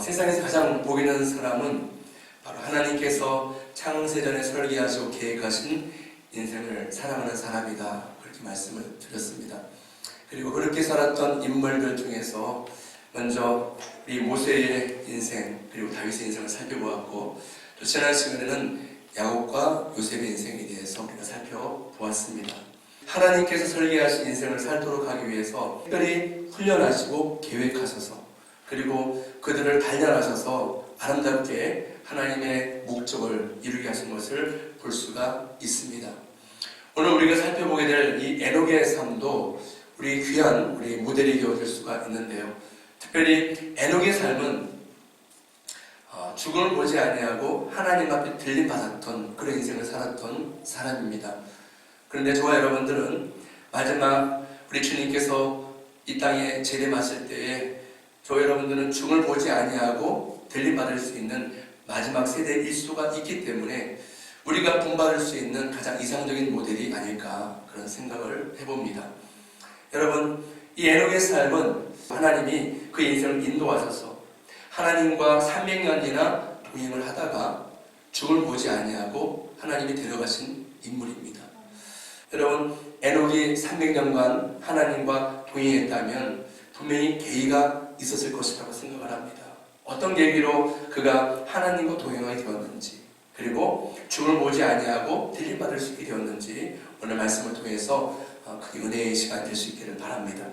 세상에서 가장 복 있는 사람은 바로 하나님께서 창세전에 설계하시고 계획하신 인생을 살아가는 사람이다. 그렇게 말씀을 드렸습니다. 그리고 그렇게 살았던 인물들 중에서 먼저 우리 모세의 인생 그리고 다윗의 인생을 살펴보았고, 또 지난 시간에는 야곱과 요셉의 인생에 대해서 우리가 살펴보았습니다. 하나님께서 설계하신 인생을 살도록 하기 위해서 특별히 훈련하시고 계획하셔서, 그리고 그들을 단련하셔서 아름답게 하나님의 목적을 이루게 하신 것을 볼 수가 있습니다. 오늘 우리가 살펴보게 될 이 에녹의 삶도 우리 귀한 우리 모델이 되어줄 수가 있는데요. 특별히 에녹의 삶은 죽음을 보지 아니하고 하나님 앞에 들림받았던 그런 인생을 살았던 사람입니다. 그런데 저와 여러분들은 마지막 우리 주님께서 이 땅에 재림하실 때에 저와 여러분들은 죽음을 보지 아니하고 들림받을 수 있는 마지막 세대일 수가 있기 때문에 우리가 본받을 수 있는 가장 이상적인 모델이 아닐까 그런 생각을 해봅니다. 여러분, 이 에녹의 삶은 하나님이 그 인생을 인도하셔서 하나님과 300년이나 동행을 하다가 죽음을 보지 아니하고 하나님이 데려가신 인물입니다. 여러분, 에녹이 300년간 하나님과 동행했다면 분명히 계기가 있었을 것이라고 생각을 합니다. 어떤 계기로 그가 하나님과 동행하게 되었는지, 그리고 죽음을 보지 아니하고 들림받을 수 있게 되었는지 오늘 말씀을 통해서 그 은혜의 시간 될 수 있기를 바랍니다.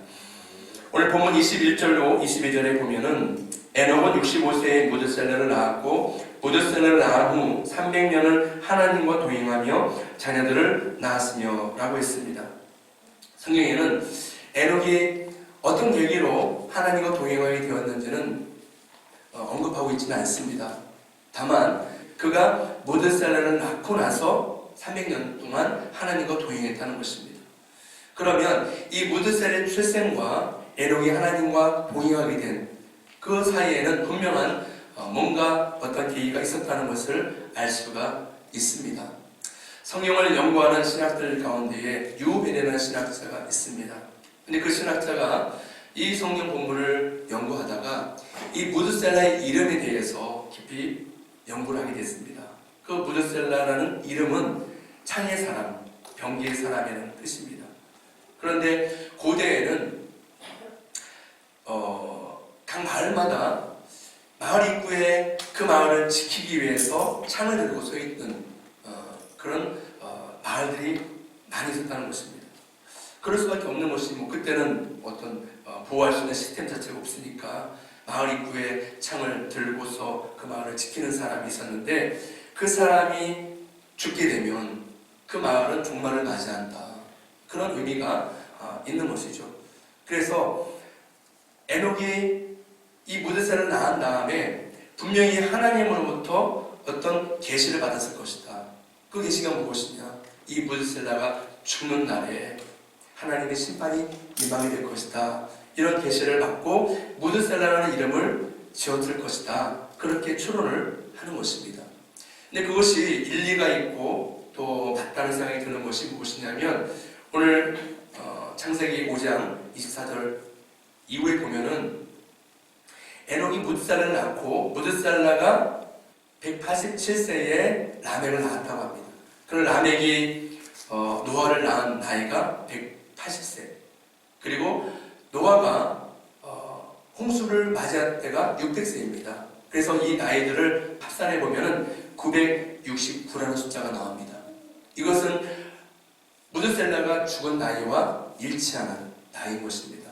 오늘 본문 21절로 22절에 보면은 에녹은 65세에 무드셀라를 낳았고 무드셀라를 낳은 후 300년을 하나님과 동행하며 자녀들을 낳았으며 라고 했습니다. 성경에는 에녹이 어떤 계기로 하나님과 동행하게 되었는지는 언급하고 있지는 않습니다. 다만 그가 무드셀라를 낳고 나서 300년 동안 하나님과 동행했다는 것입니다. 그러면 이 무드셀의 출생과 에녹이 하나님과 동행하게 된 그 사이에는 분명한 뭔가 어떤 계기가 있었다는 것을 알 수가 있습니다. 성경을 연구하는 신학들 가운데에 유베네라는 신학자가 있습니다. 근데 그 신학자가 이 성경 본문을 연구하다가 이 무드셀라의 이름에 대해서 깊이 연구를 하게 됐습니다. 그 무드셀라라는 이름은 창의 사람, 병기의 사람이라는 뜻입니다. 그런데 고대에는 각 마을마다 마을 입구에 그 마을을 지키기 위해서 창을 들고 서 있는 그런 마을들이 많이 있었다는 것입니다. 그럴 수밖에 없는 것이 그때는 어떤 보호할 수 있는 시스템 자체가 없으니까 마을 입구에 창을 들고서 그 마을을 지키는 사람이 있었는데, 그 사람이 죽게 되면 그 마을은 종말을 맞이한다. 그런 의미가 있는 것이죠. 그래서 에녹이 이 무드셀라를 낳은 다음에 분명히 하나님으로부터 어떤 계시를 받았을 것이다. 그 계시가 무엇이냐? 이 무드셀라가 죽는 날에 하나님의 심판이 임하게 될 것이다. 이런 계시를 받고 무드셀라라는 이름을 지었을 것이다. 그렇게 추론을 하는 것입니다. 근데 그것이 일리가 있고 또 맞다는 생각이 드는 것이 무엇이냐면, 오늘 창세기 5장 24절 이후에 보면은 에녹이 무드셀라를 낳고 무드셀라가 187세에 라멕을 낳았다고 합니다. 그럼 라멕이 노아를 낳은 나이가 180세, 그리고 노아가 홍수를 맞이할 때가 600세입니다. 그래서 이 나이들을 합산해 보면은 969라는 숫자가 나옵니다. 이것은 무드셀라가 죽은 나이와 일치하는 나이인 것입니다.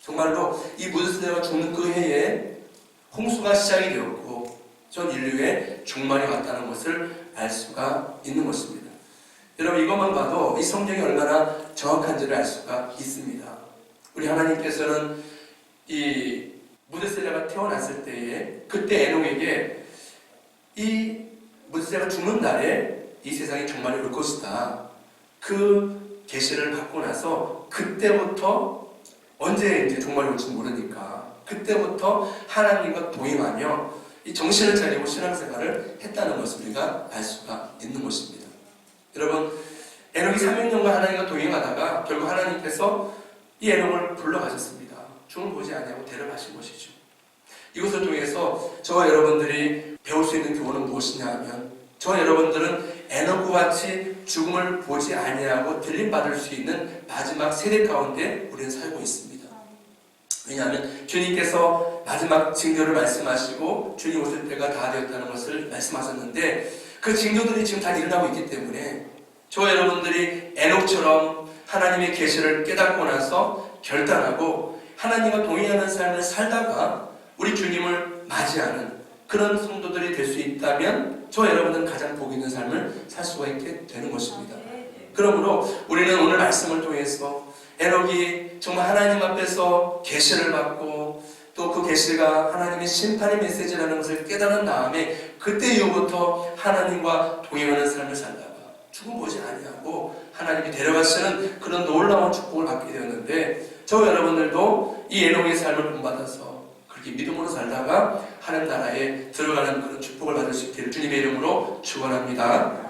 정말로 이 무드셀라가 죽는 그 해에 홍수가 시작이 되었고 전 인류의 종말이 왔다는 것을 알 수가 있는 것입니다. 여러분, 이것만 봐도 이 성경이 얼마나 정확한지를 알 수가 있습니다. 우리 하나님께서는 이 무드셀라가 태어났을 때에 그때 에녹에게 이 무드셀라가 죽는 날에 이 세상이 종말이 올 것이다. 그 계시를 받고 나서 그때부터 언제 이제 종말이 올지 모르니까 그때부터 하나님과 동행하며 이 정신을 차리고 신앙생활을 했다는 것을 우리가 알 수가 있는 것입니다. 여러분, 에녹이 300년간 하나님과 동행하다가 결국 하나님께서 이 에녹을 불러가셨습니다. 죽음을 보지 아니하고 데려가신 것이죠. 이것을 통해서 저와 여러분들이 배울 수 있는 교훈은 무엇이냐 하면, 저와 여러분들은 에녹과 같이 죽음을 보지 아니하고 들림받을 수 있는 마지막 세대 가운데 우리는 살고 있습니다. 왜냐하면 주님께서 마지막 징조를 말씀하시고 주님 오실 때가 다 되었다는 것을 말씀하셨는데, 그 징조들이 지금 다 일어나고 있기 때문에 저와 여러분들이 에녹처럼 하나님의 계시를 깨닫고 나서 결단하고 하나님과 동행하는 삶을 살다가 우리 주님을 맞이하는 그런 성도들이 될 수 있다면 저와 여러분은 가장 복 있는 삶을 살 수가 있게 되는 것입니다. 그러므로 우리는 오늘 말씀을 통해서 에녹이 정말 하나님 앞에서 계시를 받고 또 그 계시가 하나님의 심판의 메시지라는 것을 깨달은 다음에 그때 이후부터 하나님과 동행하는 삶을 살다가 죽음 보지 아니하고 하나님이 데려가시는 그런 놀라운 축복을 받게 되었는데, 저와 여러분들도 이 에녹의 삶을 본받아서 그렇게 믿음으로 살다가 하나님 나라에 들어가는 그런 축복을 받을 수 있기를 주님의 이름으로 축원합니다.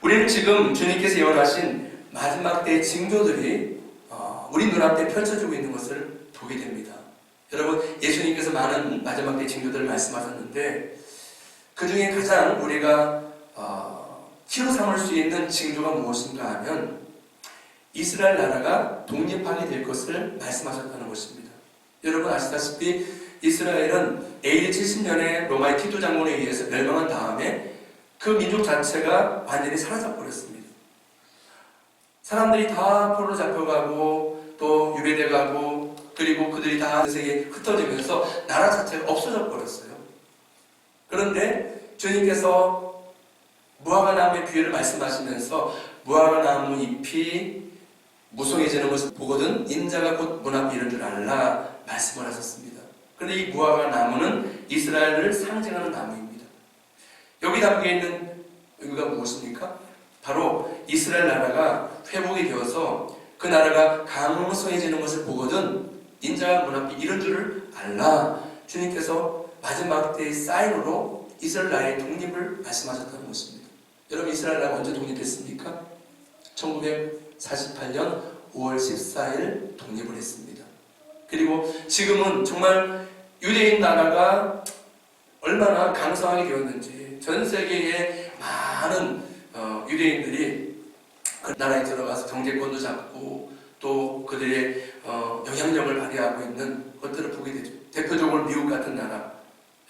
우리는 지금 주님께서 예언하신 마지막 때의 징조들이 우리 눈앞에 펼쳐지고 있는 것을 보게 됩니다. 여러분, 예수님께서 많은 마지막 때의 징조들을 말씀하셨는데 그 중에 가장 우리가 키로 삼을 수 있는 징조가 무엇인가 하면 이스라엘 나라가 독립하게 될 것을 말씀하셨다는 것입니다. 여러분 아시다시피 이스라엘은 AD 70년에 로마의 티토 장군에 의해서 멸망한 다음에 그 민족 자체가 완전히 사라져버렸습니다. 사람들이 다 포로로 잡혀가고 또 유배돼 가고 그리고 그들이 다 세계에 흩어지면서 나라 자체가 없어져 버렸어요. 그런데 주님께서 무화과 나무의 비유를 말씀하시면서 무화과 나무 잎이 무성해지는 것을 보거든 인자가 곧 문 앞에 이른 줄 알라 말씀을 하셨습니다. 그런데 이 무화과 나무는 이스라엘을 상징하는 나무입니다. 여기 담겨 있는 의미가 무엇입니까? 바로 이스라엘 나라가 회복이 되어서 그 나라가 강성해지는 것을 보거든 인자가 문 앞에 이른 줄을 알라. 주님께서 마지막 때의 사인으로 이스라엘 나라의 독립을 말씀하셨다는 것입니다. 여러분, 이스라엘 나라가 언제 독립했습니까? 1948년 5월 14일 독립을 했습니다. 그리고 지금은 정말 유대인 나라가 얼마나 강성하게 되었는지 전 세계의 많은 유대인들이 그 나라에 들어가서 경제권도 잡고 또 그들의 영향력을 발휘하고 있는 것들을 보게 되죠. 대표적으로 미국 같은 나라.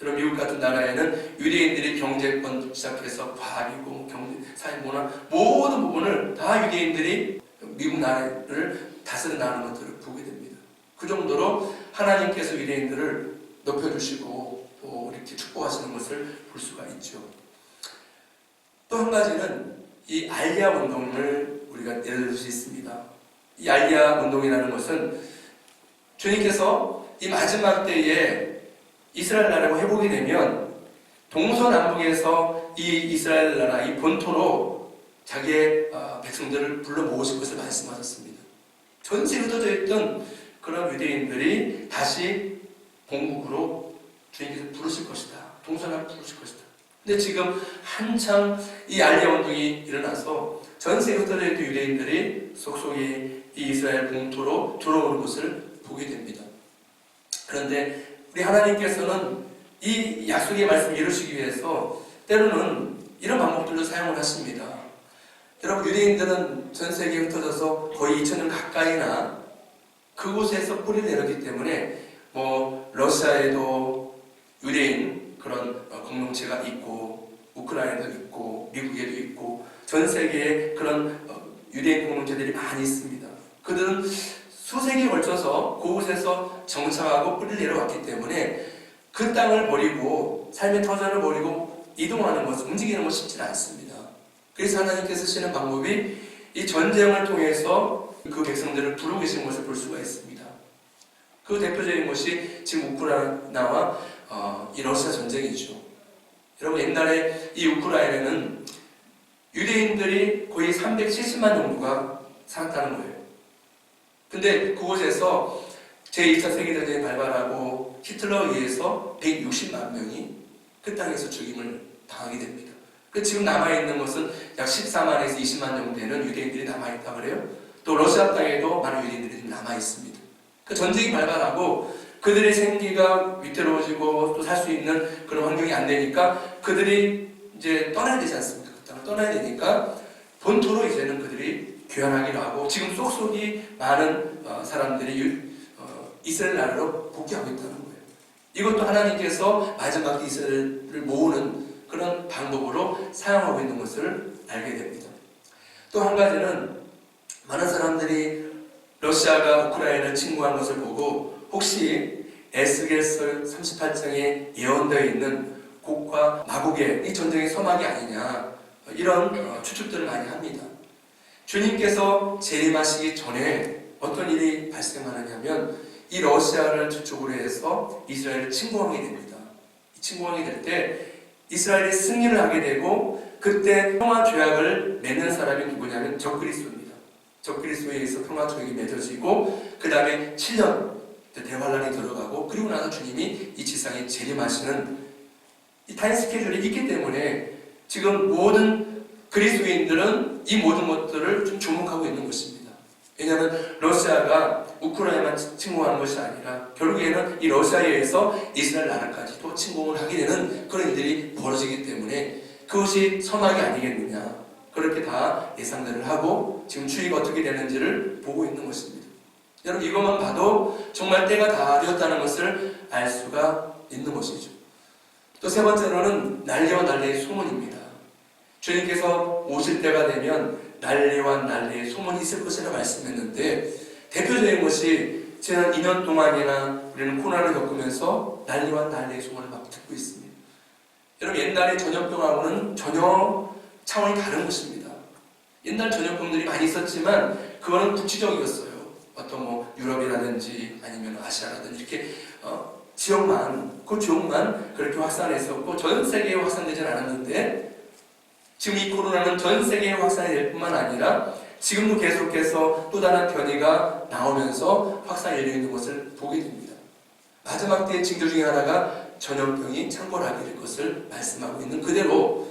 여러분, 미국 같은 나라에는 유대인들이 경제권 시작해서 과학이고 경제, 사회, 문화 모든 부분을 다 유대인들이 미국 나라를 다스려나가는 것들을 보게 됩니다. 그 정도로 하나님께서 유대인들을 높여주시고 또 이렇게 축복하시는 것을 볼 수가 있죠. 또 한 가지는 이 알리아 운동을 우리가 예를 들 수 있습니다. 이 알리아 운동이라는 것은 주님께서 이 마지막 때에 이스라엘 나라가 회복이 되면 동서남북에서 이 이스라엘 나라, 이 본토로 자기의 백성들을 불러 모으실 것을 말씀하셨습니다. 전세에 흩어져 있던 그런 유대인들이 다시 본국으로 주님께서 부르실 것이다. 동서남북 부르실 것이다. 근데 지금 한창 이 알리아 운동이 일어나서 전세에 흩어져 있던 유대인들이 속속이 이 이스라엘 본토로 들어오는 것을 보게 됩니다. 그런데 우리 하나님께서는 이 약속의 말씀을 이루시기 위해서 때로는 이런 방법들도 사용을 하십니다. 여러분, 유대인들은 전 세계에 흩어져서 거의 2000년 가까이나 그곳에서 뿌리를 내렸기 때문에 러시아에도 유대인 그런 공동체가 있고 우크라이나도 있고 미국에도 있고 전 세계에 그런 유대인 공동체들이 많이 있습니다. 그들은 수세기에 걸쳐서 그곳에서 정착하고 뿌리를 내려왔기 때문에 그 땅을 버리고 삶의 터전을 버리고 이동하는 것, 움직이는 것 쉽지 않습니다. 그래서 하나님께서 쓰시는 방법이 이 전쟁을 통해서 그 백성들을 부르고 계신 것을 볼 수가 있습니다. 그 대표적인 것이 지금 우크라이나와 이 러시아 전쟁이죠. 여러분, 옛날에 이 우크라이나는 유대인들이 거의 370만 정도가 살았다는 거예요. 근데 그곳에서 제2차 세계대전이 발발하고 히틀러에 의해서 160만 명이 그 땅에서 죽임을 당하게 됩니다. 지금 남아있는 것은 약 14만에서 20만 정도 되는 유대인들이 남아있다 그래요. 또 러시아 땅에도 많은 유대인들이 남아있습니다. 전쟁이 발발하고 그들의 생기가 위태로워지고 또 살 수 있는 그런 환경이 안 되니까 그들이 이제 떠나야 되지 않습니까? 그 땅을 떠나야 되니까 본토로 이제는 그들이 귀환하기로 하고 지금 쏙쏙이 많은 사람들이 이스라엘 나라로 복귀하고 있다는 거예요. 이것도 하나님께서 마지막 이스라엘을 모으는 그런 방법으로 사용하고 있는 것을 알게 됩니다. 또 한 가지는 많은 사람들이 러시아가 우크라이나를 침공한 것을 보고 혹시 에스겔서 38장에 예언되어 있는 곡과 마곡의 이 전쟁의 서막이 아니냐 이런 추측들을 많이 합니다. 주님께서 재림하시기 전에 어떤 일이 발생하느냐면 이 러시아를 주축으로 해서 이스라엘을 침공하게 됩니다. 침공하게 될 때 이스라엘이 승리를 하게 되고 그때 평화 조약을 맺는 사람이 누구냐면 적그리스도입니다. 적그리스도에 의해서 평화 조약이 맺어지고 그 다음에 7년 대환란이 들어가고 그리고 나서 주님이 이 지상에 재림하시는 이 타임 스케줄이 있기 때문에 지금 모든 그리스도인들은 이 모든 것들을 좀 주목하고 있는 것입니다. 왜냐하면 러시아가 우크라이나만 침공하는 것이 아니라 결국에는 이 러시아에 의해서 이스라엘 나라까지도 침공을 하게 되는 그런 일들이 벌어지기 때문에 그것이 선악이 아니겠느냐 그렇게 다 예상들을 하고 지금 추이가 어떻게 되는지를 보고 있는 것입니다. 여러분 이것만 봐도 정말 때가 다 되었다는 것을 알 수가 있는 것이죠. 또 세 번째로는 난리와 난리의 소문입니다. 주님께서 오실 때가 되면 난리와 난리의 소문이 있을 것이라 말씀했는데 대표적인 것이 지난 2년 동안이나 우리는 코로나를 겪으면서 난리와 난리의 소문을 막 듣고 있습니다. 여러분 옛날의 전염병하고는 전혀 차원이 다른 것입니다. 옛날 전염병들이 많이 있었지만 그거는 국지적이었어요. 어떤 뭐 유럽이라든지 아니면 아시아라든지 이렇게 그 지역만 그렇게 확산했었고 전 세계에 확산되진 않았는데 지금 이 코로나는 전 세계에 확산이 될 뿐만 아니라 지금도 계속해서 또 다른 변이가 나오면서 확산이 되어 있는 것을 보게 됩니다. 마지막 때의 징조 중에 하나가 전염병이 창궐하게 될 것을 말씀하고 있는 그대로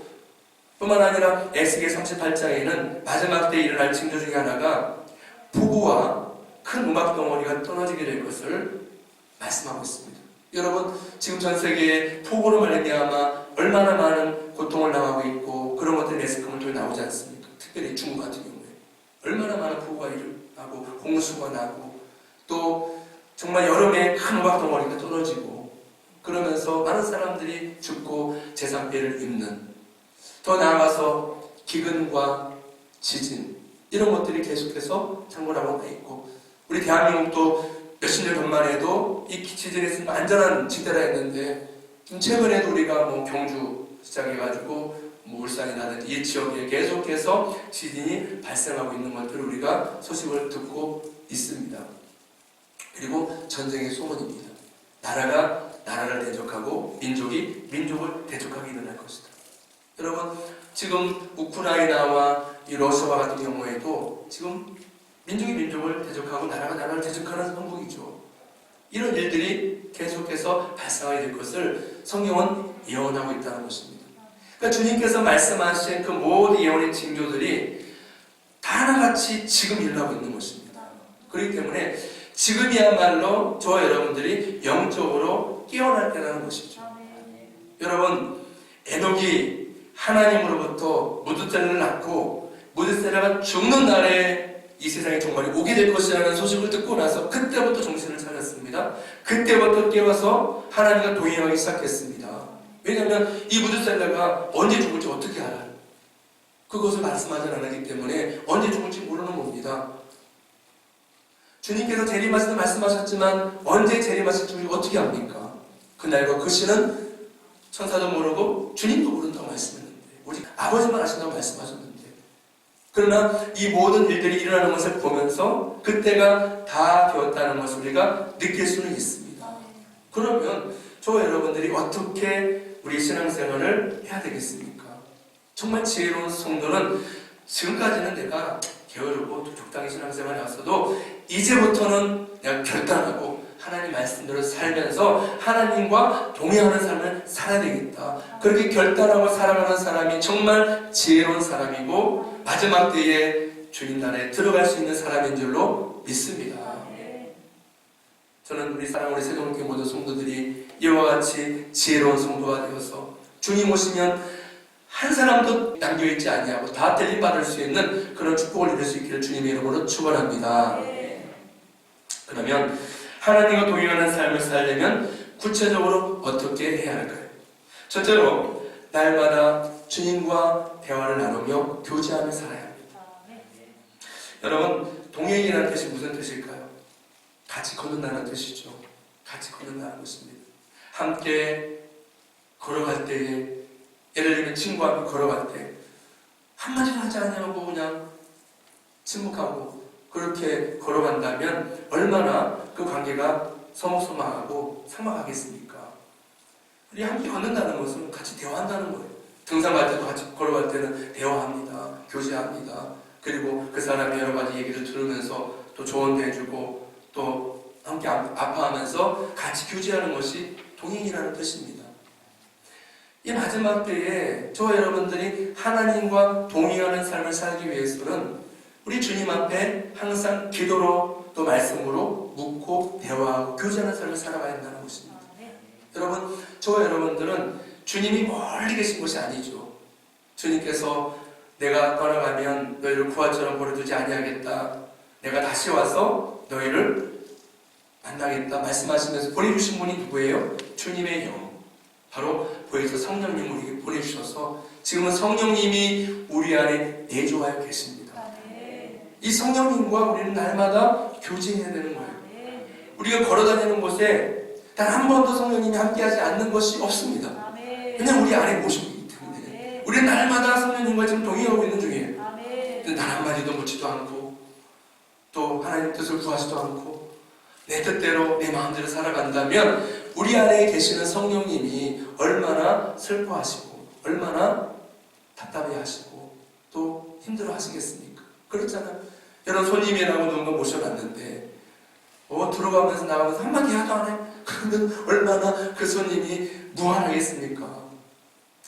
뿐만 아니라 에스겔 38장에는 마지막 때에 일어날 징조 중에 하나가 폭우와 큰 음악 덩어리가 떨어지게 될 것을 말씀하고 있습니다. 여러분 지금 전 세계에 폭우로 말미암아 얼마나 많은 고통을 당하고 있고 그런 것들이 매스컴을 통해 나오지 않습니까? 특별히 중국 같은 경우에 얼마나 많은 폭우가 일어나고 홍수가 나고 또 정말 여름에 큰 음악 덩어리가 떨어지고 그러면서 많은 사람들이 죽고 재산 피해를 입는 더 나아가서 기근과 지진 이런 것들이 계속해서 창궐하고 있고 우리 대한민국도 몇십 년 전만 해도 이 지진에서 안전한 지대라 했는데 좀 최근에도 우리가 뭐 경주 시작해가지고 뭐 울산이라든지 이 지역에 계속해서 지진이 발생하고 있는 것들을 우리가 소식을 듣고 있습니다. 그리고 전쟁의 소문입니다. 나라가 나라를 대적하고 민족이 민족을 대적하게 일어날 것이다. 여러분 지금 우크라이나와 이 러시아와 같은 경우에도 지금 민족이 민족을 대적하고 나라가 나라를 대적하는 형국이죠. 이런 일들이 계속해서 발생하게 될 것을 성경은 예언하고 있다는 것입니다. 그러니까 주님께서 말씀하신 그 모든 예언의 징조들이 다 하나같이 지금 일어나고 있는 것입니다. 그렇기 때문에 지금이야말로 저와 여러분들이 영적으로 깨어날 때라는 것이죠. 여러분 에녹이 하나님으로부터 무드셀라를 낳고 무드셀라가 죽는 날에 이 세상에 정말이 오게 될 것이라는 소식을 듣고 나서 그때부터 정신을 차렸습니다. 그때부터 깨워서 하나님과 동행하기 시작했습니다. 왜냐하면 이 무드셀라가 언제 죽을지 어떻게 알아요? 그것을 말씀하지 않았기 때문에 언제 죽을지 모르는 겁니다. 주님께서 재림하실 때 말씀하셨지만 언제 재림하실지 우리가 어떻게 압니까? 그날과 그 시는 천사도 모르고 주님도 모른다고 말씀했는데 오직 아버지만 아신다고 말씀하셨는데 그러나 이 모든 일들이 일어나는 것을 보면서 그때가 다 되었다는 것을 우리가 느낄 수는 있습니다. 그러면 저와 여러분들이 어떻게 우리 신앙생활을 해야 되겠습니까? 정말 지혜로운 성도는 지금까지는 내가 게으르고 적당히 신앙생활을 해왔어도 이제부터는 내가 결단하고 하나님 말씀대로 살면서 하나님과 동행하는 삶을 살아야 되겠다. 그렇게 결단하고 살아가는 사람이 정말 지혜로운 사람이고 마지막 때에 주님 나라에 들어갈 수 있는 사람인 줄로 믿습니다. 저는 우리 사랑하는 세종교회 모든 성도들이 이와 같이 지혜로운 성도가 되어서 주님 오시면 한 사람도 남겨있지 아니하고 다 텔림받을 수 있는 그런 축복을 누릴 수 있기를 주님의 이름으로 축원합니다. 그러면 하나님과 동행하는 삶을 살려면 구체적으로 어떻게 해야 할까요? 첫째로 날마다 주님과 대화를 나누며 교제하며 살아야 합니다. 여러분, 동행이라는 뜻이 무슨 뜻일까요? 같이 걷는다는 뜻이죠. 같이 걷는다는 것입니다. 함께 걸어갈 때에, 예를 들면 친구와 함께 걸어갈 때 한마디도 하지 않냐고 그냥 침묵하고 그렇게 걸어간다면 얼마나 그 관계가 서먹서먹하고 삭막하겠습니까? 우리 함께 걷는다는 것은 같이 대화한다는 거예요. 등산갈 때도 같이 걸어갈 때는 대화합니다. 교제합니다. 그리고 그 사람의 여러 가지 얘기를 들으면서 또 조언도 해주고 또 함께 아파하면서 같이 교제하는 것이 동행이라는 뜻입니다. 이 마지막 때에 저와 여러분들이 하나님과 동행하는 삶을 살기 위해서는 우리 주님 앞에 항상 기도로 또 말씀으로 묻고 대화하고 교제하는 삶을 살아가야 한다는 것입니다. 여러분, 저와 여러분들은 주님이 멀리 계신 것이 아니죠. 주님께서 내가 떠나가면 너희를 구하처럼 버려두지 아니하겠다. 내가 다시 와서 너희를 만나겠다 말씀하시면서 보내주신 분이 누구예요? 주님의 영. 바로 보혜사 성령님을 우리에게 보내주셔서 지금은 성령님이 우리 안에 내주하여 계십니다. 이 성령님과 우리는 날마다 교제해야 되는 거예요. 우리가 걸어다니는 곳에 단 한 번도 성령님이 함께하지 않는 것이 없습니다. 그냥 우리 안에 모시고 있기 때문에 우리는 날마다 성령님과 지금 동행하고 있는 중이에요. 근데 단 한마디도 묻지도 않고 또 하나님 뜻을 구하지도 않고 내 뜻대로 내 마음대로 살아간다면 우리 안에 계시는 성령님이 얼마나 슬퍼하시고 얼마나 답답해하시고 또 힘들어하시겠습니까? 그렇잖아요. 여러분, 손님이라고 누군가 모셔놨는데 들어가면서 나가면서 한마디 하도 안 해? 그러면 얼마나 그 손님이 무한하겠습니까?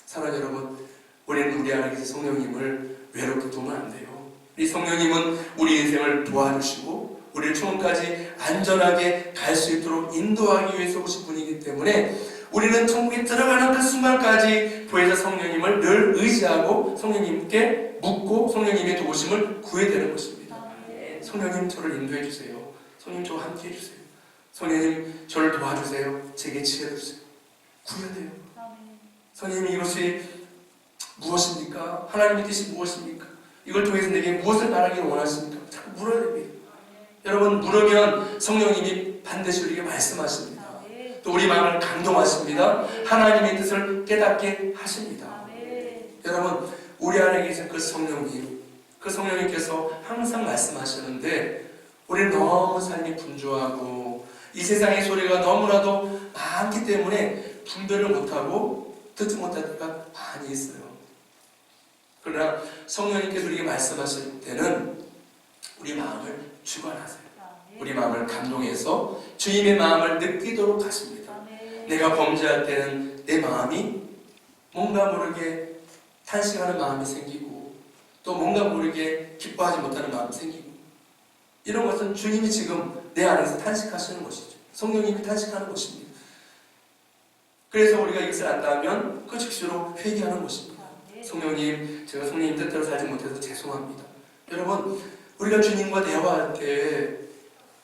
사랑하는 여러분, 우리는 우리 안에 계신 성령님을 외롭게 두면 안 돼요. 이 성령님은 우리 인생을 도와주시고 우리를 천국까지 안전하게 갈 수 있도록 인도하기 위해서 오신 분이기 때문에 우리는 천국에 들어가는 그 순간까지 보혜사 성령님을 늘 의지하고 성령님께 묻고 성령님의 도우심을 구해야 되는 것입니다. 성령님, 저를 인도해 주세요. 성령님, 저와 함께 해주세요. 성령님, 저를 도와주세요. 제게 지혜를 주세요. 구해야 돼요. 성령님, 이것이 무엇입니까? 하나님의 뜻이 무엇입니까? 이걸 통해서 내게 무엇을 말하기를 원하십니까? 자꾸 물어야 됩니다. 여러분, 물으면 성령님이 반드시 우리에게 말씀하십니다. 또 우리 마음을 감동하십니다. 하나님의 뜻을 깨닫게 하십니다. 여러분, 우리 안에 계신 그 성령님, 그 성령님께서 항상 말씀하시는데 우리는 너무 삶이 분주하고 이 세상의 소리가 너무나도 많기 때문에 분별을 못하고 듣지 못할 때가 많이 있어요. 그러나 성령님께서 우리에게 말씀하실 때는 우리 마음을 주관하세요. 우리 마음을 감동해서 주님의 마음을 느끼도록 하십니다. 내가 범죄할 때는 내 마음이 뭔가 모르게 탄식하는 마음이 생기고 또 뭔가 모르게 기뻐하지 못하는 마음이 생기고 이런 것은 주님이 지금 내 안에서 탄식하시는 것이죠. 성령님이 탄식하는 것입니다. 그래서 우리가 이것을 안다면 그 즉시로 회개하는 것입니다. 성령님, 제가 성령님 뜻대로 살지 못해서 죄송합니다. 여러분, 우리가 주님과 대화할 때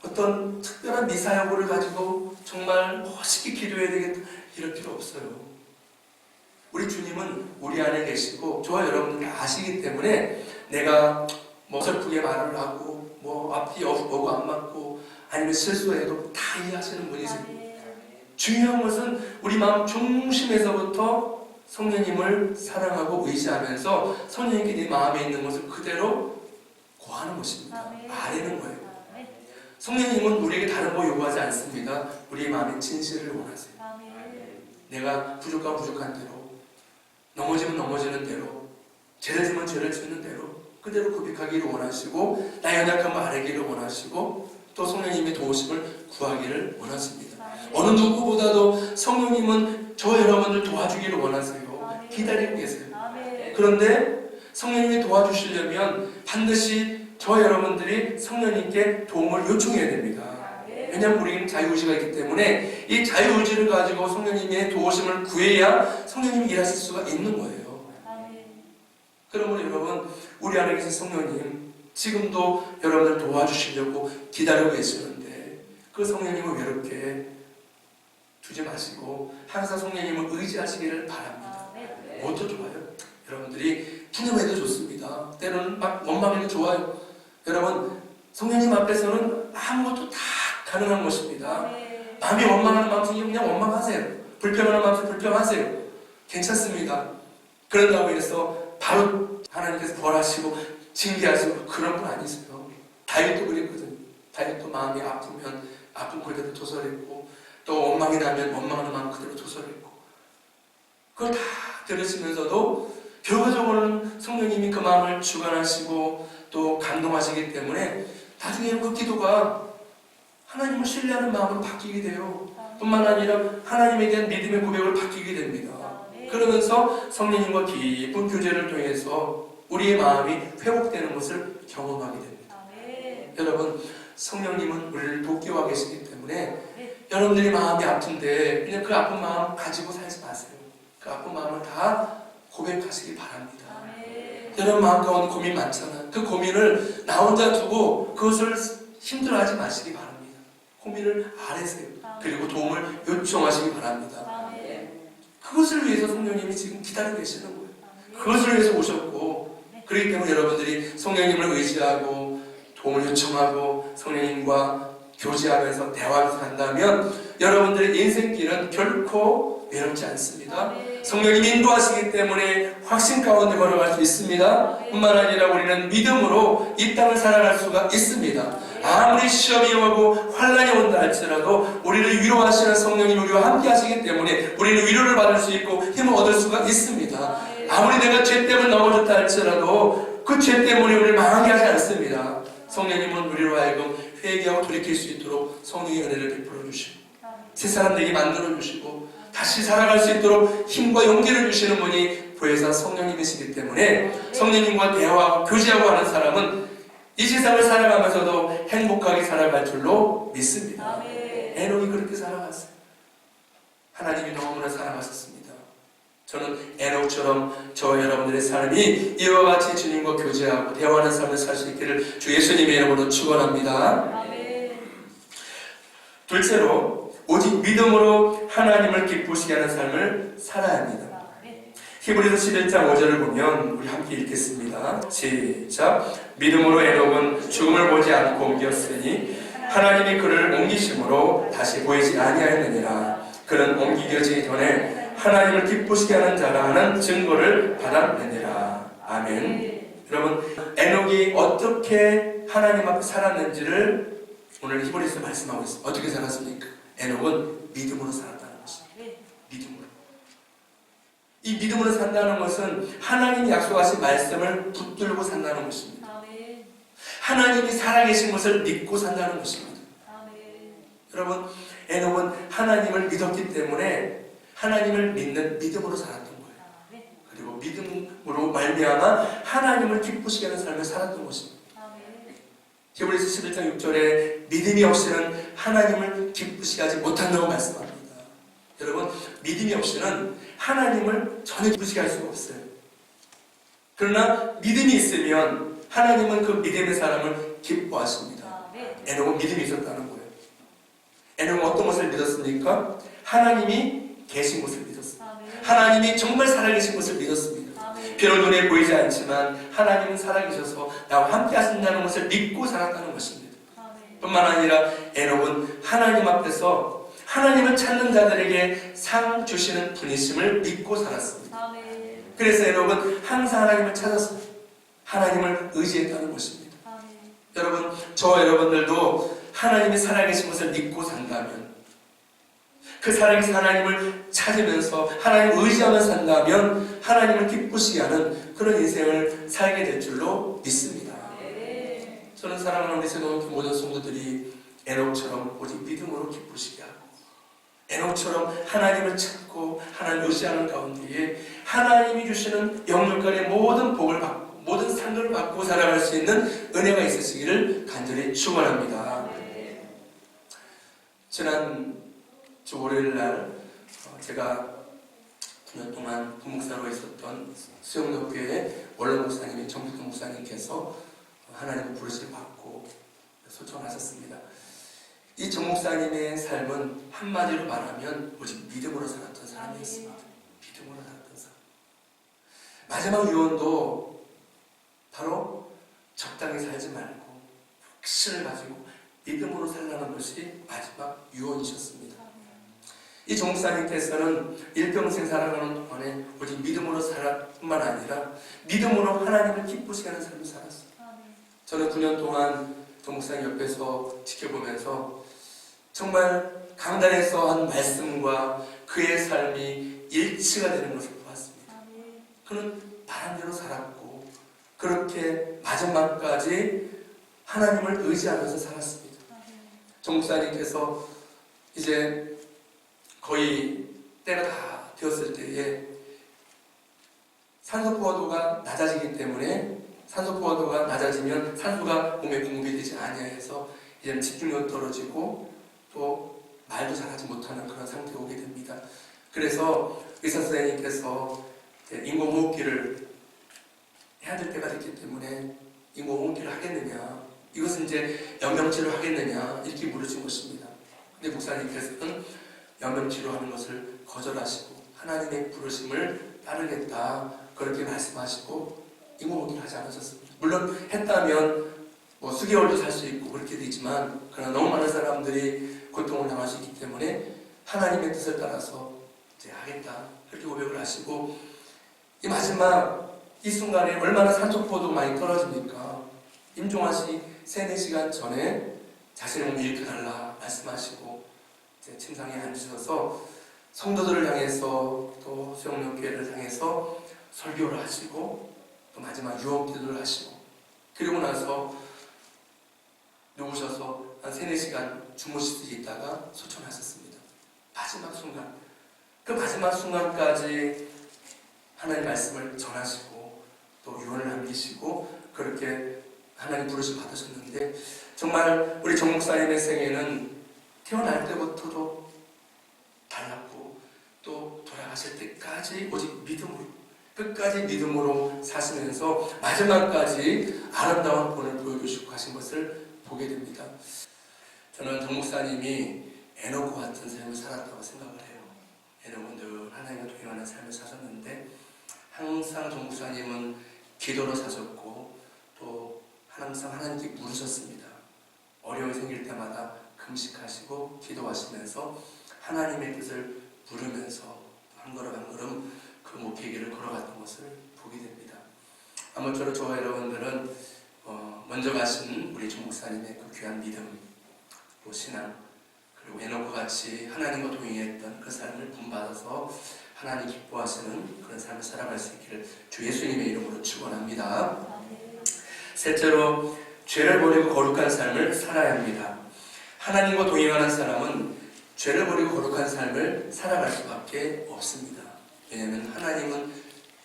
어떤 특별한 미사여구를 가지고 정말 멋있게 기도해야 되겠다 이럴 필요 없어요. 우리 주님은 우리 안에 계시고 저와 여러분들이 아시기 때문에 내가 슬프게 말을 하고 앞뒤 오고 안 맞고 아니면 실수해도 다 이해하시는 분이세요. 중요한 것은 우리 마음 중심에서부터 성령님을 사랑하고 의지하면서 성령님께 네 마음에 있는 것을 그대로 고하는 것입니다. 아뢰는 거예요. 성령님은 우리에게 다른 거 요구하지 않습니다. 우리 마음의 진실을 원하세요. 내가 부족한 대로, 넘어지면 넘어지는 대로, 죄를 지면 죄를 짓는 대로 그대로 고백하기를 원하시고 나의 연약함을 아뢰기를 원하시고 또 성령님의 도우심을 구하기를 원하십니다. 어느 누구보다도 성령님은 저와 여러분들 도와주기를 원하세요. 기다리고 계세요. 그런데 성령님이 도와주시려면 반드시 저와 여러분들이 성령님께 도움을 요청해야 됩니다. 왜냐하면 우리는 자유의지가 있기 때문에 이 자유의지를 가지고 성령님의 도우심을 구해야 성령님이 일하실 수가 있는 거예요. 그러므로 여러분, 우리 안에 계신 성령님 지금도 여러분을 도와주시려고 기다리고 계시는데 그 성령님을 외롭게 두지 마시고 항상 성령님을 의지하시기를 바랍니다. 뭐도 좋아요? 여러분들이 분노해도 좋습니다. 때로는 막 원망해도 좋아요. 여러분, 성령님 앞에서는 아무것도 다 가능한 것입니다. 마음이 원망하는 마음 생기면 그냥 원망하세요. 불평하는 마음 생기면 불평하세요. 괜찮습니다. 그런다고 해서 바로 하나님께서 벌하시고 징계하시고 그런 분 아니세요. 다윗도 그랬거든요. 다윗도 마음이 아프면 아픈 그대로 도설했고 또 원망이 나면 원망하는 마음 그대로 도설했고 그걸 다 들으시면서도 결과적으로는 성령님이 그 마음을 주관하시고 또 감동하시기 때문에 나중에는 그 기도가 하나님을 신뢰하는 마음으로 바뀌게 돼요. 뿐만 아니라 하나님에 대한 믿음의 고백을 바뀌게 됩니다. 그러면서 성령님과 깊은 교제를 통해서 우리의 마음이 회복되는 것을 경험하게 됩니다. 여러분, 성령님은 우리를 돕기와 계시기 때문에 여러분들이 마음이 아픈데 그냥 그 아픈 마음 가지고 살지 마세요. 그 아픈 마음을 다 고백하시기 바랍니다. 여러분 마음 가운데 고민 많잖아요. 그 고민을 나 혼자 두고 그것을 힘들어하지 마시기 바랍니다. 고민을 아뢰세요. 그리고 도움을 요청하시기 바랍니다. 그것을 위해서 성령님이 지금 기다리고 계시는 거예요. 그것을 위해서 오셨고 그렇기 때문에 여러분들이 성령님을 의지하고 도움을 요청하고 성령님과 교제하면서 대화를 한다면 여러분들의 인생길은 결코 외롭지 않습니다. 성령님이 인도하시기 때문에 확신 가운데 걸어갈 수 있습니다. 뿐만 아니라 우리는 믿음으로 이 땅을 살아갈 수가 있습니다. 아무리 시험이 오고 환란이 온다 할지라도 우리를 위로하시는 성령님이 우리와 함께 하시기 때문에 우리는 위로를 받을 수 있고 힘을 얻을 수가 있습니다. 아무리 내가 죄 때문에 넘어졌다 할지라도 그 죄 때문에 우리를 망하게 하지 않습니다. 성령님은 우리로 하여금 회개하고 돌이킬 수 있도록 성령의 은혜를 베풀어 주시고 새 사람 되게 만들어 주시고 다시 살아갈 수 있도록 힘과 용기를 주시는 분이 보혜사 성령님이시기 때문에 성령님과 대화하고 교제하고 하는 사람은 이 세상을 살아가면서도 행복하게 살아갈 줄로 믿습니다. 에녹이 그렇게 살아갔어요. 하나님이 너무나 사랑하셨습니다. 저는 에녹처럼 저와 여러분들의 삶이 이와 같이 주님과 교제하고 대화하는 삶을 살 수 있기를 주 예수님의 이름으로 축원합니다. 둘째로 오직 믿음으로 하나님을 기쁘시게 하는 삶을 살아야 합니다. 히브리서 11장 5절을 보면 우리 함께 읽겠습니다. 시작. 믿음으로 에녹은 죽음을 보지 않고 옮겼으니 하나님이 그를 옮기심으로 다시 보이지 아니하였느니라. 그는 옮기겨지기 전에 하나님을 기쁘시게 하는 자라 하는 증거를 받았느니라. 아멘. 여러분, 에녹이 어떻게 하나님 앞에 살았는지를 오늘 히브리서 말씀하고 있습니다. 어떻게 살았습니까? 에녹은 믿음으로 살았다는 것입니다. 믿음으로. 이 믿음으로 산다는 것은 하나님이 약속하신 말씀을 붙들고 산다는 것입니다. 하나님이 살아계신 것을 믿고 산다는 것입니다. 여러분, 에녹은 하나님을 믿었기 때문에 하나님을 믿는 믿음으로 살았던 거예요. 그리고 믿음으로 말미암아 하나님을 기쁘시게 하는 삶을 살았던 것입니다. 히브리서 11장 6절에 믿음이 없이는 하나님을 기쁘시게 하지 못한다고 말씀합니다. 여러분, 믿음이 없이는 하나님을 전혀 기쁘시게 할 수가 없어요. 그러나 믿음이 있으면 하나님은 그 믿음의 사람을 기뻐하십니다. 에녹은 믿음이 있었다는 거예요. 에녹은 어떤 것을 믿었습니까? 하나님이 계신 것을 믿었습니다. 하나님이 정말 살아계신 것을 믿었습니다. 비록 눈에 보이지 않지만 하나님은 살아계셔서 나와 함께 하신다는 것을 믿고 살았다는 것입니다. 뿐만 아니라 에녹은 하나님 앞에서 하나님을 찾는 자들에게 상 주시는 분이심을 믿고 살았습니다. 그래서 에녹은 항상 하나님을 찾았습니다. 하나님을 의지했다는 것입니다. 여러분, 저와 여러분들도 하나님이 살아계신 것을 믿고 산다면, 그 살아계신 하나님을 찾으면서 하나님을 의지하며 산다면 하나님을 기쁘시게 하는 그런 인생을 살게 될 줄로 믿습니다. 저는 사랑하는 우리 새로운 모든 성도들이 에녹처럼 오직 믿음으로 기쁘시게 하고 에녹처럼 하나님을 찾고 하나님을 의지하는 가운데에 하나님이 주시는 영육간의 모든 복을 받고 모든 상을 받고 살아갈 수 있는 은혜가 있으시기를 간절히 축원합니다. 지난 주 월요일 날 제가 9년 동안 부목사로 있었던 수영덕교회 원로 목사님인 정국도 목사님께서 하나님의 부르심을 받고 소천하셨습니다. 이 정 목사님의 삶은 한마디로 말하면 오직 믿음으로 살았던 사람이었습니다. 믿음으로 살았던 사람. 마지막 유언도 바로 적당히 살지 말고 확신을 가지고 믿음으로 살라는 것이 마지막 유언이셨습니다. 이 정 목사님께서는 일평생 살아가는 동안에 오직 믿음으로 살았 뿐만 아니라 믿음으로 하나님을 기쁘시게 하는 삶을 살았어요. 저는 9년 동안 정 목사님 옆에서 지켜보면서 정말 강단에서 한 말씀과 그의 삶이 일치가 되는 것을 보았습니다. 그는 바람대로 살았고 그렇게 마지막까지 하나님을 의지하면서 살았습니다. 정 목사님께서 이제 거의 때가 다 되었을 때에 산소 포화도가 낮아지기 때문에 산소 포화도가 낮아지면 산소가 몸에 공급이 되지 아니해서 이제는 집중력이 떨어지고 또 말도 잘하지 못하는 그런 상태에 오게 됩니다. 그래서 의사 선생님께서 인공호흡기를 해야 될 때가 됐기 때문에 인공호흡기를 하겠느냐, 이것은 이제 연명치료를 하겠느냐 이렇게 물으신 것입니다. 근데 목사님께서는 연명치료하는 것을 거절하시고 하나님의 부르심을 따르겠다 그렇게 말씀하시고 인공호흡기를 하지 않으셨습니다. 물론 했다면 수개월도 살 수 있고 그렇게 되지만 그러나 너무 많은 사람들이 고통을 당할 수 있기 때문에 하나님의 뜻을 따라서 이제 하겠다 그렇게 고백을 하시고 이 마지막 이 순간에 얼마나 산소포도 많이 떨어집니까? 임종하시 3-4시간 전에 자신의 몸을 일으켜달라 말씀하시고 이제 침상에 앉으셔서 성도들을 향해서 또 수영역교회를 향해서 설교를 하시고 또 마지막 유언기도를 하시고 그리고 나서 누우셔서 한 3-4시간 주무시듯이 있다가 소천하셨습니다. 마지막 순간, 그 마지막 순간까지 하나님 말씀을 전하시고 또 유언을 남기시고 그렇게 하나님 부르심 받으셨는데 정말 우리 정 목사님의 생애는 태어날 때부터도 달랐고 또 돌아가실 때까지 오직 믿음으로 끝까지 믿음으로 사시면서 마지막까지 아름다운 본을 보여주시고 가신 것을 보게 됩니다. 저는 정 목사님이 에녹과 같은 삶을 살았다고 생각을 해요. 에녹은 늘 하나님과 동행하는 삶을 사셨는데 항상 정 목사님은 기도로 사셨고 또 항상 하나님께 물으셨습니다. 어려움이 생길 때마다 금식하시고 기도하시면서 하나님의 뜻을 물으면서 한 걸음 한 걸음 그 목회 길을 걸어갔던 것을 보게 됩니다. 아무쪼록 저와 여러분들은 먼저 가신 우리 정 목사님의 그 귀한 믿음, 또 신앙, 그리고 에녹과 같이 하나님과 동행했던 그 삶을 본받아서 하나님 기뻐하시는 그런 삶을 살아갈 수 있기를 주 예수님의 이름으로 축원합니다. 셋째로 죄를 버리고 거룩한 삶을 살아야 합니다. 하나님과 동행하는 사람은 죄를 버리고 거룩한 삶을 살아갈 수밖에 없습니다. 왜냐하면 하나님은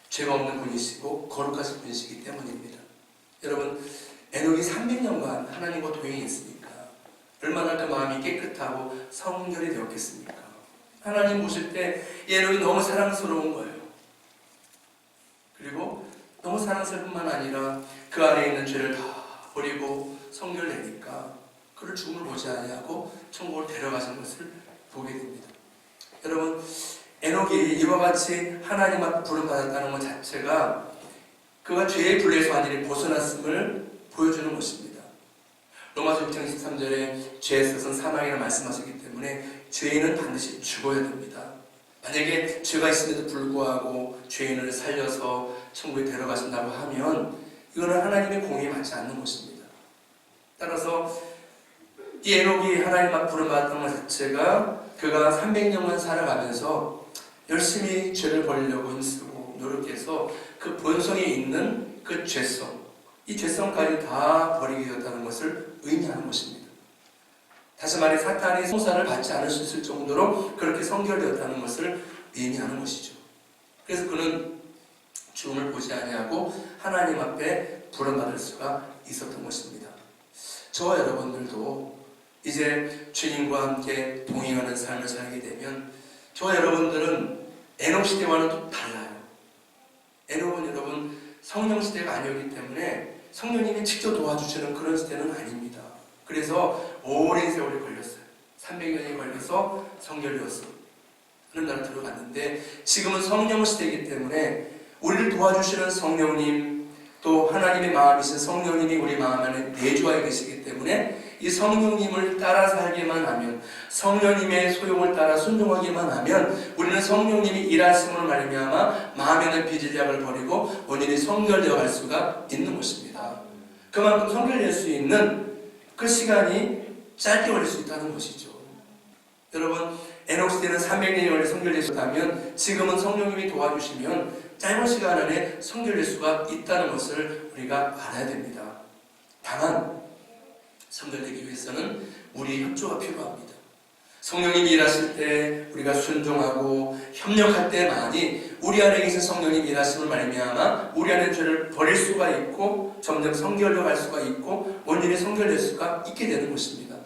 죄가 없는 분이시고 거룩하신 분이시기 때문입니다. 여러분, 에녹이 300년간 하나님과 동행했으니까 얼마나 그 마음이 깨끗하고 성결이 되었겠습니까? 하나님 보실 때 이 에녹이 너무 사랑스러운 거예요. 그리고 너무 사랑스러울 뿐만 아니라 그 안에 있는 죄를 다 버리고 성결되니까 그를 죽음을 보지 아니하고 천국으로 데려가신 것을 보게 됩니다. 여러분, 에녹이 이와 같이 하나님 앞에 부름받았다는 것 자체가 그가 죄의 불에서 완전히 벗어났음을 보여주는 것입니다. 로마서 6장 13절에 죄의 뜻은 사망이라 말씀하셨기 때문에 죄인은 반드시 죽어야 됩니다. 만약에 죄가 있음에도 불구하고 죄인을 살려서 천국에 데려가신다고 하면 이거는 하나님의 공의에 맞지 않는 것입니다. 따라서 이 에녹이 하나님 앞 부름받았던 것 자체가 그가 300년간 살아가면서 열심히 죄를 버리려고 힘쓰고 노력해서 그 본성에 있는 그 죄성, 이 죄성까지 다 버리게 되었다는 것을 의미하는 것입니다. 다시 말해 사탄의 송사를 받지 않을 수 있을 정도로 그렇게 성결되었다는 것을 의미하는 것이죠. 그래서 그는 죽음을 보지 아니하고 하나님 앞에 부름받을 수가 있었던 것입니다. 저와 여러분들도 이제 주님과 함께 동행하는 삶을 살게 되면 저와 여러분들은 에녹 시대와는 또 달라요. 에녹은 여러분 성령 시대가 아니었기 때문에 성령님이 직접 도와주시는 그런 시대는 아닙니다. 그래서 오랜 세월이 걸렸어요. 300년이 걸려서 성결되었어 하는 나라로 들어갔는데, 지금은 성령 시대이기 때문에 우리를 도와주시는 성령님, 또 하나님의 마음이신 성령님이 우리 마음 안에 내주하여 계시기 때문에 이 성령님을 따라 살기만 하면, 성령님의 소용을 따라 순종하기만 하면 우리는 성령님이 일하심으로 말미암아 마음에 있는 비질약을 버리고 온전히 성결되어 갈 수가 있는 것입니다. 그만큼 성결될 수 있는 그 시간이 짧게 걸릴 수 있다는 것이죠. 여러분, 에녹 시대는 300년이 걸려 성결되셨다면 지금은 성령님이 도와주시면 짧은 시간 안에 성결될 수가 있다는 것을 우리가 알아야 됩니다. 다만 성결되기 위해서는 우리의 협조가 필요합니다. 성령님이 일하실 때 우리가 순종하고 협력할 때만이 우리 안에 계신 성령님 일하심을 말미암아 우리 안에 죄를 버릴 수가 있고 점점 성결되어 갈 수가 있고 온전히 성결될 수가 있게 되는 것입니다.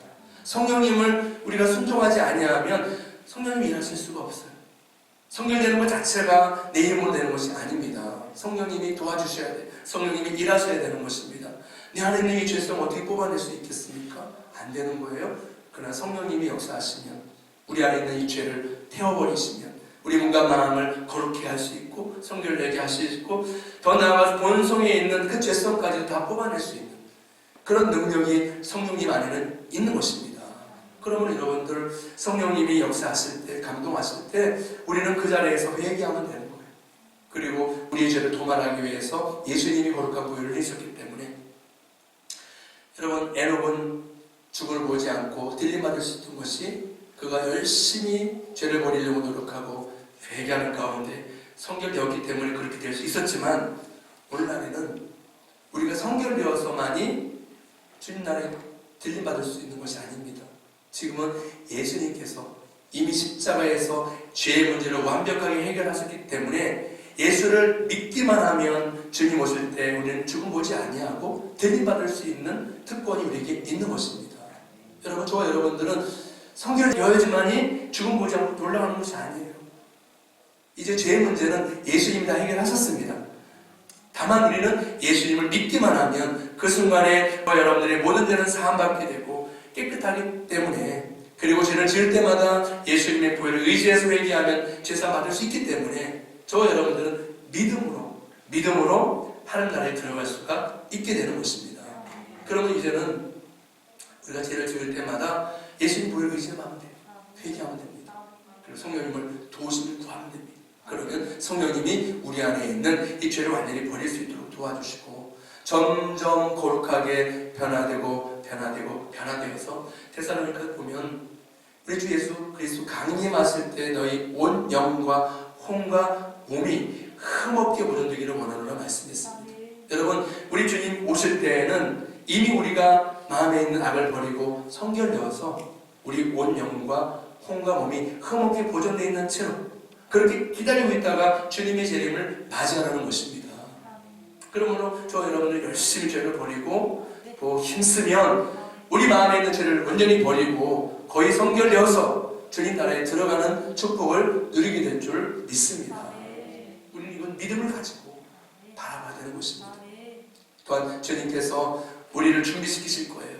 성령님을 우리가 순종하지 아니하면 성령님이 일하실 수가 없어요. 성결되는 것 자체가 내 힘으로 되는 것이 아닙니다. 성령님이 도와주셔야 돼요. 성령님이 일하셔야 되는 것입니다. 내 안에 있는 이 죄성 어떻게 뽑아낼 수 있겠습니까? 안 되는 거예요. 그러나 성령님이 역사하시면, 우리 안에 있는 이 죄를 태워버리시면 우리 몸과 마음을 거룩해 할 수 있고 성결되게 할 수 있고, 더 나아가서 본성에 있는 그 죄성까지도 다 뽑아낼 수 있는 그런 능력이 성령님 안에는 있는 것입니다. 그러면 여러분들, 성령님이 역사하실 때, 감동하실 때 우리는 그 자리에서 회개하면 되는 거예요. 그리고 우리의 죄를 도말하기 위해서 예수님이 거룩한 보혈을 흘리셨기 때문에, 여러분, 에녹은 죽음을 보지 않고 딜림받을 수 있던 것이 그가 열심히 죄를 버리려고 노력하고 회개하는 가운데 성결되었기 때문에 그렇게 될 수 있었지만, 오늘날에는 우리가 성결되어서만이 주님 나라에 딜림받을 수 있는 것이 아닙니다. 지금은 예수님께서 이미 십자가에서 죄의 문제를 완벽하게 해결하셨기 때문에 예수를 믿기만 하면 주님 오실 때 우리는 죽음 보지 아니하고 딜림받을 수 있는 특권이 우리에게 있는 것입니다. 여러분, 저와 여러분들은 성결되어야지만이 죽음 보지 않고 올라가는 것이 아니에요. 이제 죄의 문제는 예수님이 다 해결하셨습니다. 다만 우리는 예수님을 믿기만 하면 그 순간에 저와 여러분들의 모든 죄는 사함받게 되고 깨끗하기 때문에, 그리고 죄를 지을 때마다 예수님의 보혈을 의지해서 회개하면 죄사함 받을 수 있기 때문에 저와 여러분들은 믿음으로 하늘 나라에 들어갈 수가 있게 되는 것입니다. 그러면 이제는 우리가 죄를 지을 때마다 예수님 보혈을 의지하면 돼요. 회개하면 됩니다. 그리고 성령님을 도우심을 구하면 됩니다. 그러면 성령님이 우리 안에 있는 이 죄를 완전히 버릴 수 있도록 도와주시고 점점 거룩하게 변화되어서 데살로니가 보면 우리 주 예수 그리스도 강림하실 때 너희 온 영과 혼과 몸이 흠없게 보존되기를 원하노라 말씀했습니다. 여러분, 우리 주님 오실 때에는 이미 우리가 마음에 있는 악을 버리고 성결되어서 우리 온 영과 혼과 몸이 흠없게 보존되어 있는 채로 그렇게 기다리고 있다가 주님의 재림을 맞이하라는 것입니다. 그러므로 저 여러분들 열심히 죄를 버리고 또 힘쓰면 우리 마음에 있는 죄를 온전히 버리고 거의 성결되어서 주님 나라에 들어가는 축복을 누리게 될 줄 믿습니다. 우리는 이건 믿음을 가지고 바라봐야 되는 것입니다. 또한 주님께서 우리를 준비시키실 거예요.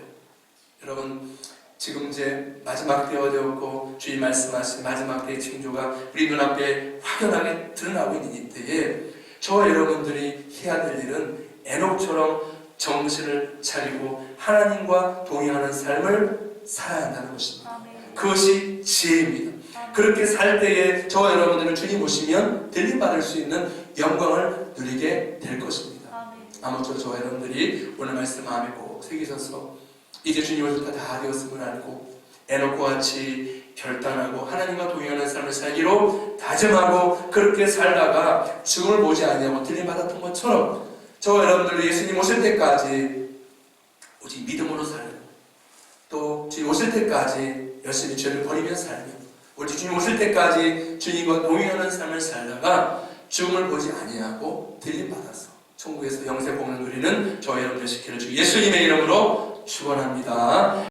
여러분, 지금 이제 마지막 때가 되었고 주님 말씀하신 마지막 때의 징조가 우리 눈앞에 확연하게 드러나고 있는 이때에 저와 여러분들이 해야 될 일은 에녹처럼 정신을 차리고 하나님과 동행하는 삶을 살아야 한다는 것입니다. 그것이 지혜입니다. 그렇게 살 때에 저와 여러분들은 주님 오시면 딜림받을 수 있는 영광을 누리게 될 것입니다. 아무쪼록 저와 여러분들이 오늘 말씀 마음에 꼭 새기셔서 이제 주님 오실 때 다 되었음을 알고 에녹과 같이 결단하고 하나님과 동행하는 삶을 살기로 다짐하고 그렇게 살다가 죽음을 보지 아니하고 딜림받았던 것처럼 저와 여러분들도 예수님 오실 때까지 오직 믿음으로 살고 또 주님 오실 때까지 열심히 죄를 버리며 살며 오직 주님 오실 때까지 주님과 동행하는 삶을 살다가 죽음을 보지 아니하고 딜림받아서 천국에서 영생 복을 누리는 저와 여러분들 시키는 주 예수님의 이름으로 축원합니다.